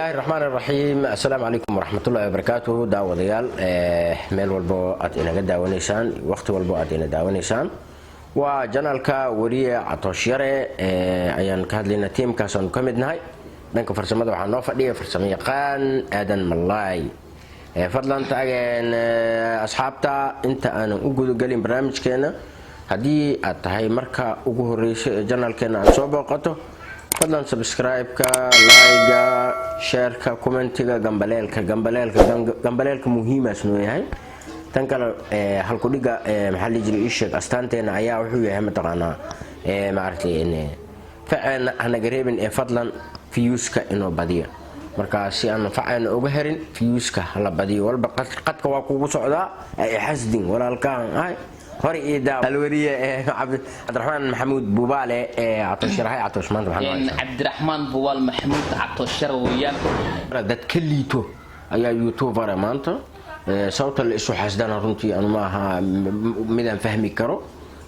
الله الرحمن الرحيم. السلام عليكم ورحمة الله وبركاته. داوديال ميل والبو أتينا قد داونيسان وقت والبو أتينا داونيسان وجنالكا ورية عطوشيرة أيان كهد لنا تيم كاسون كمدناي دنك فرسمة وحنا نوفدي فرسمة يقان آدن ملاي فضلا تاجن أصحابتا أنت أنا أقول قليل برامج كنا هدي أتهاي مركا أقول جنال كنا سوبقته فضلا سبسكرايبكا لايكا شيركا كومنتيكا جنبليلكا مهمة شنو هي تنقل هالكوديجا محل يجري إيشك أستانتين عيا وحوي هم تقانا ما عرفتي إن فعلا أنا قريبين فضلا فيوسكا إنه بديع مركاسي أنا فعلا أجهرين فيوسكا هلا بديع والبقى قد كواكو صعدا حسدين ولا الكان هاي هوري إيدا الورية عبد الرحمن محمود بوبالة عطوشر هاي عطوش ما إن عبد الرحمن بوال محمود عطوشر وياه ده كليتو أي يوتيوبر مانتو صوت اللي إيشو حسدنا رنتي أنا ما مدن فهمي كرو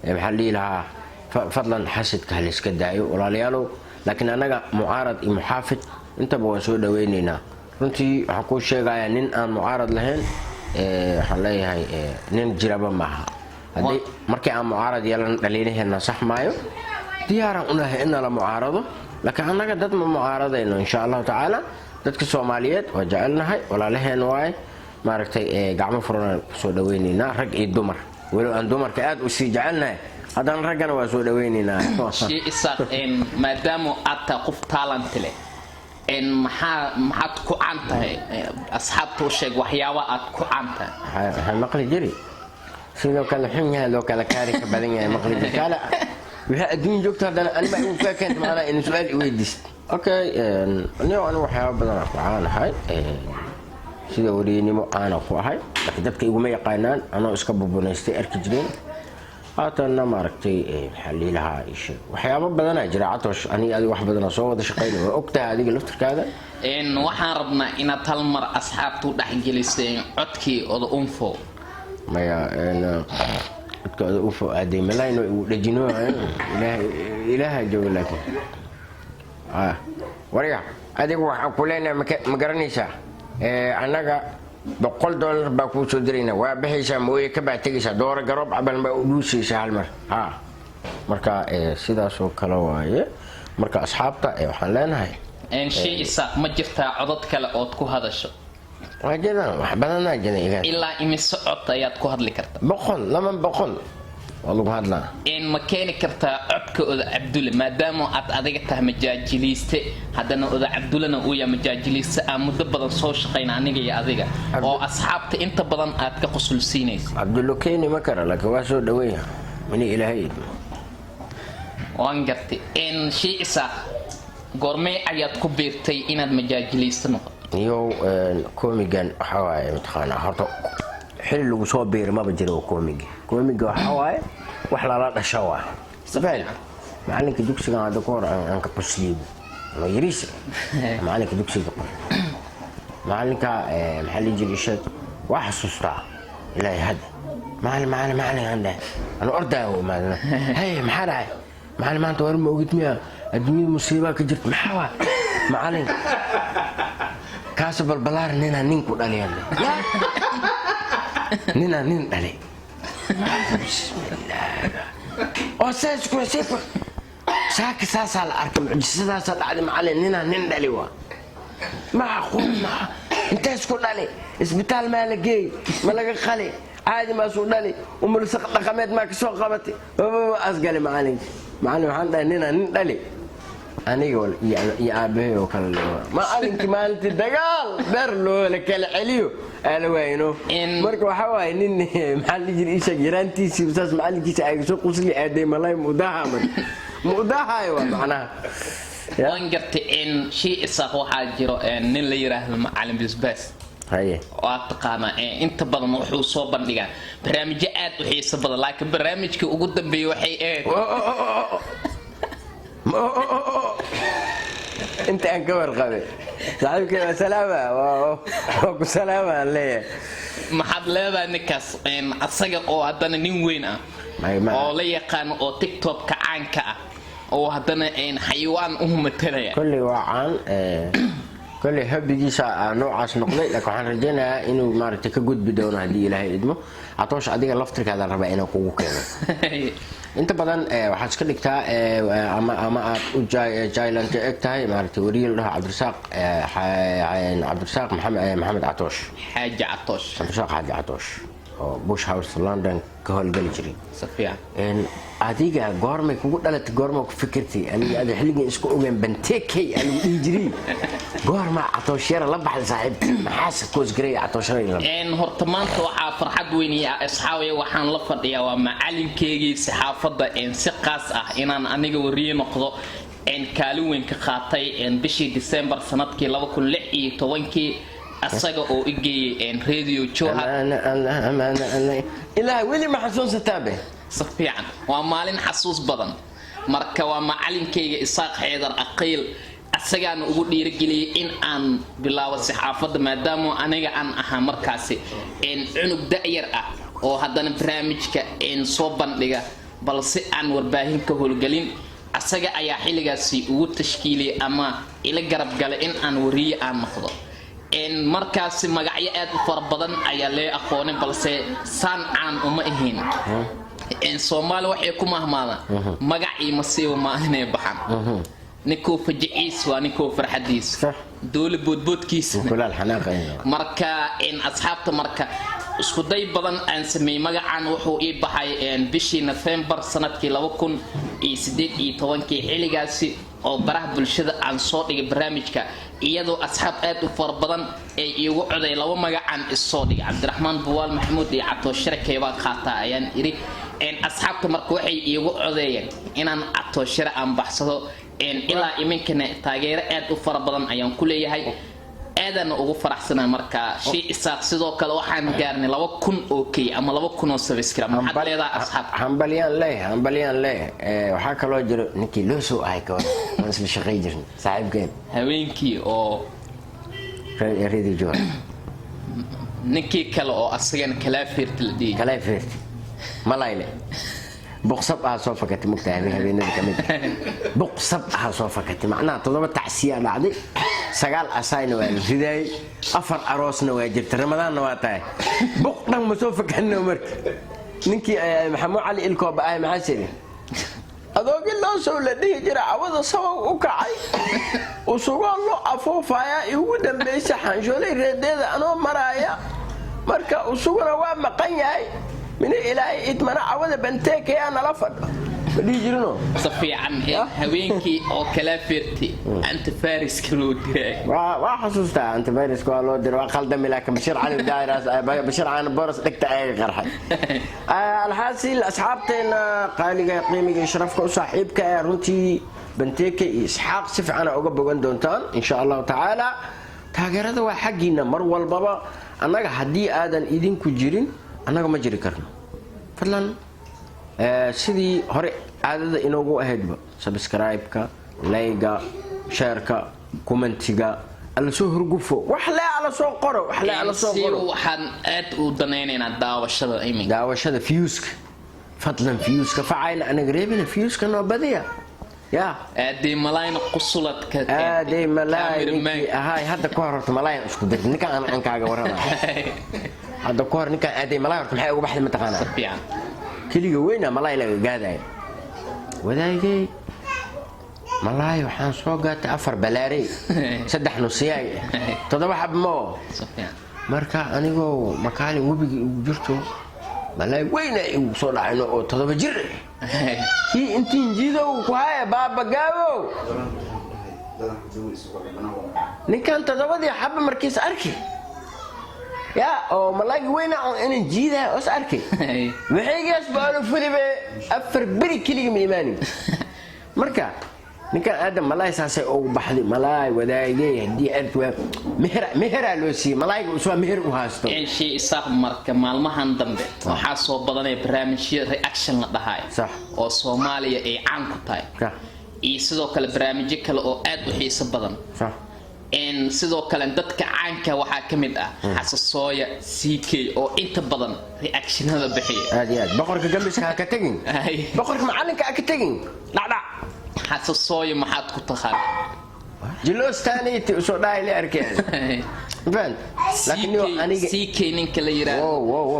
محلي لها فضلا حسد كهلس كداي ولا ليالو لكن أنا معارض محافظ أنت بوسود دوينينا رنتي حكوا شيء جاي نين أنا معارض لهن حلي هاي نين جربا معها هذي مركي أنا معارض يلا دليله إنه صح مايو ديارة أنها إنها معارضة لكن أنا قدرت من معارضة إنه إن شاء الله تعالى دتك الصوماليات وجعلنا هاي ولا لهن واي ما ركتي قاعد مفروض سودوينينا رج الدمر ولو أن دمر كأد وسيجعلنا هذا رجنا وسودوينينا شيء إساق إن ما دامو أتقف تالنت له إن محا تكو عنته أصحاب توشيك وحياة أتكو عنته هاي مقلي جري سيدو كان حنيا لو كان كاري كبلين مقلي بكالا وها الدين جوكت هذا أنا ما ينفع كنت معنا إن سؤال ويدست أوكي أنا وحياة بدنا معانا هاي sida wariinimo aan ku ahay dadka igu ma yaqaanaan anoo iska bubunaystay arki jireen haatana ma aragtay xaliilaha isha waxyaabo badan ay jira catoosh ani wax badan soo wada shaqeynay ogtaa adiga laftirkaada in waxaan rabnaa inaad hal mar asxaabtu dhaxgeliseen codkii oo unfo maya codka unfo aday malayno uu dhajino ilaahay jawlaka wariga adigu waxa ku leenahay ma garanaysaa anaga $100 baa ku soo dirayna waa bixaysaa mooye ka baa tagaysaa doora garoob caban baa u dhuusaysaa hal mar marka sidaas oo kale waaye marka asxaabta waxaan leenahay in shay isaaq ma jirtaa codad kale oo ku hadasho waajada wax badan ajana ilaa imise cod ayaad ku hadli kartaa 100 lama 100 والله هذا إن مكانك كرتا عبك أذا عبدالله ما دام أديك ته مجاجليست هذا أذا عبدالله نويا مجاجليست مدبر صوش قين عنك يا أذيك أو أصحابت أنت بدن أتك قصول سينيس عبدالله كيني مكر لك واسو دويها مني إلهي وانجرت إن شيء سا قرمي أيات كبيرتي إن المجاجليست نقط يو كوميجان حواي متخانة هرتو حلو وصوبير ما بجرو كوميجي حواي وحلا لا دشوا سبحان معلنك دوكسي هذا كور انك بسيب ما يريس معلنك دوكسي معلنك محل يجي الشيء وحسستا لا يهد معلم عنده انا ارده ما هي محل معلم انت ورمي وقت ميا الدنيا مصيبه كجرت محوا معلم كاسب البلار نينا نينكو داليان نينا نين دالي بسم الله أساسكوا سيفر ساك ساسال أركب معجزة ساسال عدم على نينا نندلوا معقول ما أنت اسكت علي اسبتال ما لقي ما لقى خلي عادي ما سود علي ومرسق رقمات ما كسوق قبتي أسقلي معلم عندها نينا نندلي أنا يقول يا أبي وكل ما أنت ما أنت دجال برلو لك العليو أنا وينه مركو حواي نين محل يجري إيش جيرانتي سيبساس محل كيس عايزو قصلي عادي ملاي مداها أيوة معناها وانجرت إن شيء ساقو حاجرو إن اللي يراه المعلم بس هاي وأتقانا أنت بدل وحول صوبا لقى برامج آد وحي صبر لكن برامجك وقدم بيوحي انت انكبر غبي صاحبك سلامة وكو سلامة ليه ما حد لا نكاس ان اسغ او هدنا نين وين او لا يقان او تيك توك كعانك او هدنا ان حيوان متليا كل وعان كل هبجيسا نوعاس نقضي لك waxaan rajaynayaa inuu maaragtay ka gudbi doono hadii Ilaahay idmo atoosh adiga laftirkaada raba inuu kugu keeno inta badan waxaad iska dhigtaa ama aad u jaylanta egtahay maaragtay wariil dhaha Cabdirasaaq Maxamed Atoosh xaaji Atoosh Cabdirasaaq xaaji Atoosh oo Bush House London ka howlgali jiray safiyan adiga goormay kugu dhalatay goorma ku fikirtay aniga aad xilligan isku ogaan banteekay anigu dhijiri goorma Atooshara la baxay saaxiib maxaa koos garay Atooshara horta maanta waxa farxad weyn ah asxaabay waxaan la fadhiyaa waa macalinkeygii saxaafadda si qaas ah inaan aniga wariye noqdo kaalin weyn ka qaatay bishii December sanadkii 2016 asaga oo igeeyay radio Joha ilaahay wali ma xasuusataabe safiyan waa maalin xasuus badan marka waa macalinkeyga Isaaq Xeedar Aqiil asagaan ugu dhiirigeliyay in aan bilaabo saxaafadda maadaama aniga aan ahaa markaasi cunug da'yar ah oo haddana barnaamijka soo bandhiga balse aan warbaahin ka howlgalin asaga ayaa xilligaasi ugu tashkiiliyay ama ila garab galay in aan wariye aan noqdo markaasi magacyo aad u fara badan ayaa lee aqoonay balse saan aan uma ahayn Soomaali waxay ku mahmaadaan magac iyo masiibo maalinay baxan ninkoo fajiciis waa ninkoo farxadiis doole boodboodkiisa kulaal xanaaqay marka asxaabta marka isku day badan aan sameey magacaan wuxuu ii baxay bishii November sanadkii 2018 xilligaasi oo baraha bulshada aan soo dhigay barnaamijka iyadoo asxaab aad u far badan ay iigu coday laba magacaan isoo dhigay Cabdiraxmaan Buwaal Maxamuud iyo Atooshara keebaa qaataa ayaan iri asxaabta marka waxay iigu codeeyeen inaan Atooshara aan baxsado ilaa iminkana taageero aad u fara badan ayaan ku leeyahay aadan ugu faraxsanaa marka shay Isaaq sidoo kale waxaan gaarnay 2000 oo kay ama 2000 oo subscribe maxaad leedahay asxaab hambaliyaan leh waxa kale oo jiro ninkii loo soo ahay ka waan isla shaqay jirnay saaxiibkeen haweenkii oo radio Joha ninkii kale oo asagana kala fiirtay malayle بقصب سوف كتب مكتئب هذين كمية بقصب سوف كتب معناه طلبة تعسية بعدي سجال أساين والفداي أفر أروس نواجر رمضان نواتاي بقنا مسوف كأنه مرك نكي محمود علي الكوب أي محاسري أذوق الله سوى لديه جرى عوض صوا وكعي وسوى الله أفوفايا يودن بيس حنجولي رديد أنا مرايا مركا وسوى رواب مقنعي من إلهي إتمنع عوض بنتك أنا لفظ بدي يجرنو صفي عن هوينكي أو كلافيرتي أنت فارس كلودي وحسوستا أنت فارس كلودي وقال دمي لك بشير عن الدائرة بشير عن البورس دكتا أي قرحة الحاسي أصحابتنا قالي قيمي شرفك وصاحبك رنتي بنتك إسحاق سف أنا أقب دونتان إن شاء الله تعالى تاجر هذا حقنا مروى البابا أنا حدي آدم إيدين كجيرين أنا ما جري كرنا فلان سيدي هري عدد إنه أهدب سبسكرايب كا لايكا شاركا كومنتيكا على سوق رجوفه وحلا على سوق قرو وحلا على سوق قرو وحن أت ودنينا دعوة شذا إيمي دعوة شذا فيوسك فضلا فيوسك فعين أنا قريبين فيوسك أنا بديا يا أدي ملاين قصلت أدي ملاين هاي هذا كورة ملاين إيش كنت نكا أنا عنك عجورنا هذا كور نكا أدي ملاين كم حاجة وبحد متقنا سبيان كل يومين ملاين لقى قاعد وذايجي ملاين وحان سوقات أفر بلاري سدح نصياي تضرب حب مو سبيان مركا أنا جو مكاني وبيجرتو ملاين وين يوصل عنه تضرب جري هي أنت نجيدو وهاي بابا جابو نكان تضرب حب مركز أركي يا أو ملاقي وين أنا نجيدها أس أركي محيجاس بقولوا فيلي أفر بري كلي من إيماني مركا نكان آدم ملاي ساسي أو بحلي ملاي ودايجي دي أنت مهرة لوسي ملاي وسوا مهر وهاستو شيء صح مركا مالمهان دمبي وحاسو بدني برامج رياكشن لدهاي صح أو سوماليا أي عنكو تاي صح إيه سيدو كلا برامج كلا أو أد وحيس بدن صح sidoo kale dadka caanka waxa kamid ah xasasooya CK oo inta badan reactionada bixiya aad boqorka gambiska ka tagin boqorka macalinka ka tagin dhacda xasasooya maxaad ku taqaan jilos taaniti usoo dhahay la arkeen فهمت لكن أنا سيكين كلا يرى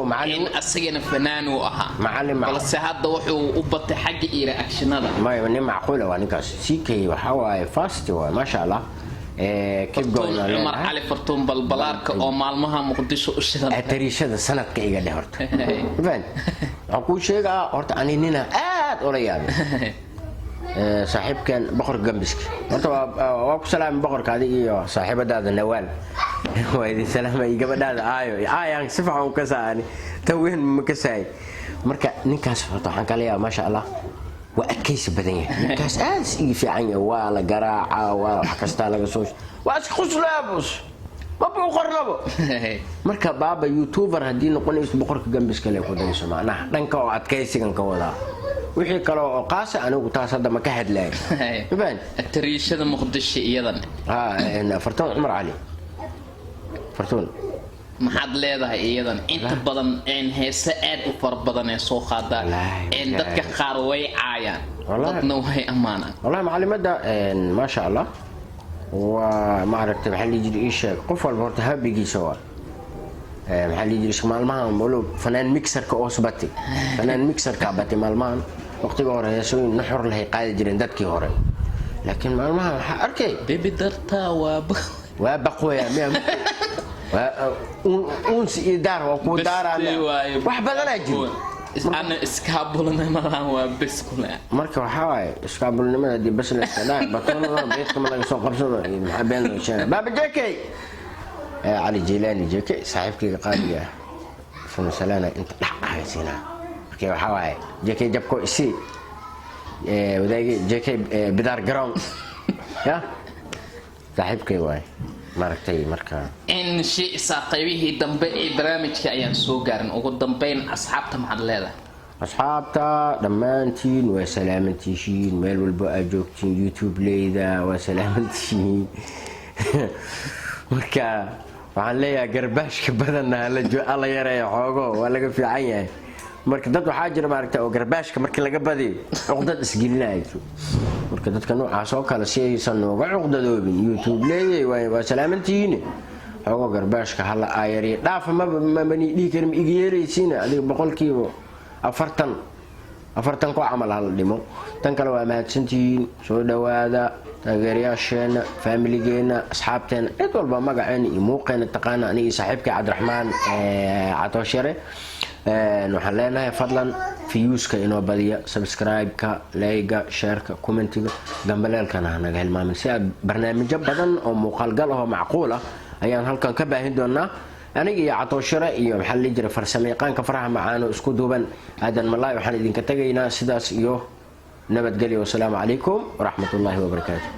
معلم أصيغنا فنان وأها معلم بس هذا وحو وبط حق إلى أكشن هذا ما يعني معقولة وأنا كاس سيكي وحوا فاست ما شاء الله كيف قلنا عمر علي فرتون بالبلارك أو معلمها مقدسه أشرا التريشة السنة كي قال لي هرت فهمت أقول شيء هرت أنا نينا أوريان صاحب كان بقر جنبسك أنت وأبو سلام بقر كذي صاحب هذا نوال وإذا سلام يجيب هذا آية سفعة وكساني توين مكساي مركا نكاس طبعا قال يا ما شاء الله وأكيس بدنيا نكاس في عينه ولا جراعة ولا حكست على جسوس وأسخص لابس ما بقربه مركا بابا يوتيوبر هدين نقول بقر جنبسك اللي يقول لي سمع نحن نكوا أكيس كنكوا wixii kale oo qaas anigu taas hadda ma ka hadlay baan tariishada muqdisho iyadan fartoon Umar Ali fartoon maxaad leedahay iyadan inta badan in heesa aad u far badan ee soo qaada in dadka qaar way caayaan dadna way amaanaan wallahi macallimada ma sha Allah wa ma aragtay maxalli jiri isha qof walba horta habigiisa waa maxalli jiri maalmahan molo fanaan mixerka oo subati fanaan mixerka bati maalmahan waqtiga hore heesooyin nuxur lahay qaadi jireen dadkii hore laakiin maalmahan waxa arkay bibi darta waa baqoya unsi idar waa ku daaraan wax badan ay jiro ana iskaabulnimada waa bes kula marka waxa waay iskaabulnimada di bes la isticmaal batoonada beedka ma laga soo qabsado maxaa been loo sheegay baba JK علي جيلاني جيكي صاحبك قال فن سلانة انت دحقها سينا اوكي وحواي جيكي جابكو اسي وذاك جيكي بدار جراوند يا صاحبك واي maragtay marka in shay saqaybihi dambe ee barnaamijka ayaan soo gaarin ugu dambeyn asxaabta maxad leedahay asxaabta dhamaantiin waa salaamantihiin meel walba aad joogtiin YouTube leeyda waa salaamantihiin marka waxaan leeyahay garbaashka badanna la yareeyo xoogo waa laga fiican yahay marka dad waxaa jira maaragtay oo garbaashka markii laga badiyo cuqdad isgelinayso marka dadka noocaas oo kale si aysan nooga cuqdadoobin YouTube leeyahay waa salaamantihiin xoogo garbaashka hala ayari dhaaf ma bani dhiikarim igeeraysiina adiga boqolkiiba 40 ku camal hal dhimo tan kale waa mahadsantihiin soo dhawaada taageerayaasheena familigeena asxaabteena cid walba magaceena iyo muuqeena taqaana aniga saaxiibkay Cabdiraxmaan Catoshare waxaan leenahay fadlan fiyuuska inoo badiya subscribe-ka like-ga share-ka comment-ga gambaleelkana naga hilmaamin si aad barnaamijyo badan oo muuqaal gal ah oo macquul ah ayaan halkan ka baahin doonaa aniga iyo Catoshare iyo maxaa la jira farsamayaqaanka faraha macaano isku duuban aadan malaay waxaan idinka tagaynaa sidaas iyo nabadgelyo wassalaamu calaykum waraxmatullaahi wabarakaatuh